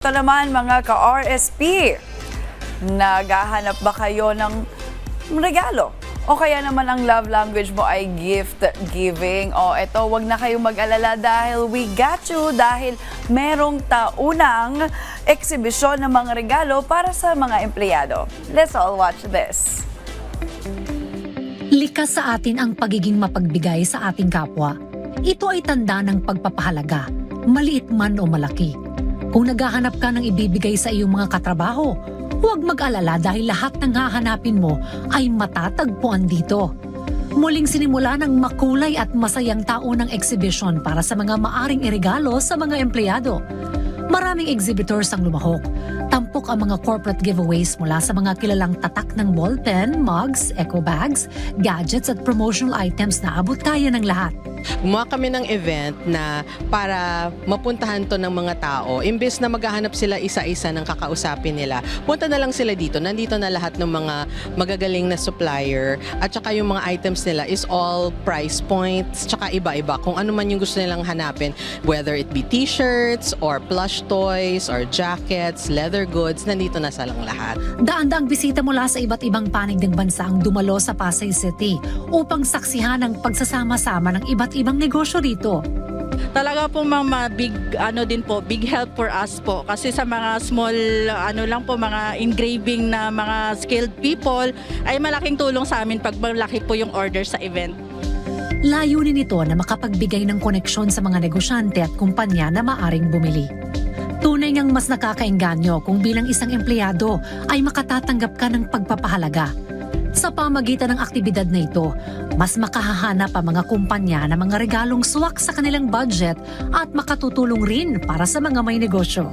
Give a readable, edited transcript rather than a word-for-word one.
Ito naman mga ka-RSP, naghahanap ba kayo ng regalo? O kaya naman ang love language mo ay gift giving? O eto, wag na kayong mag-alala dahil we got you dahil merong taunang eksibisyon ng mga regalo para sa mga empleyado. Let's all watch this. Likas sa atin ang pagiging mapagbigay sa ating kapwa. Ito ay tanda ng pagpapahalaga, maliit man o malaki. Kung naghahanap ka ng ibibigay sa iyong mga katrabaho, huwag mag-alala dahil lahat ng hahanapin mo ay matatagpuan dito. Muling sinimula ng makulay at masayang taunang exhibition para sa mga maaring iregalo sa mga empleyado. Maraming exhibitors ang lumahok. Tampok ang mga corporate giveaways mula sa mga kilalang tatak ng ballpen, mugs, eco bags, gadgets at promotional items na abot kaya ng lahat. Gumawa kami ng event na para mapuntahan to ng mga tao. Imbes na maghahanap sila isa-isa ng kakausapin nila, punta na lang sila dito. Nandito na lahat ng mga magagaling na supplier at saka yung mga items nila is all price points, tsaka iba-iba. Kung ano man yung gusto nilang hanapin, whether it be t-shirts or plush toys or jackets, leather goods, nandito na silang lahat. Daan-daang bisita mula sa iba't ibang panig ng bansa ang dumalo sa Pasay City upang saksihan ang pagsasama-sama ng iba't ibang negosyo rito. Talaga po mga big help for us po kasi sa mga small lang po mga engraving na mga skilled people ay malaking tulong sa amin pag malaki po yung order sa event. Layunin nito na makapagbigay ng koneksyon sa mga negosyante at kumpanya na maaring bumili. Tunay ngang mas nakakaengganyo kung bilang isang empleyado ay makatatanggap ka ng pagpapahalaga. Sa pamagitan ng aktibidad na ito, mas makahahanap ang mga kumpanya ng mga regalong swak sa kanilang budget at makatutulong rin para sa mga may negosyo.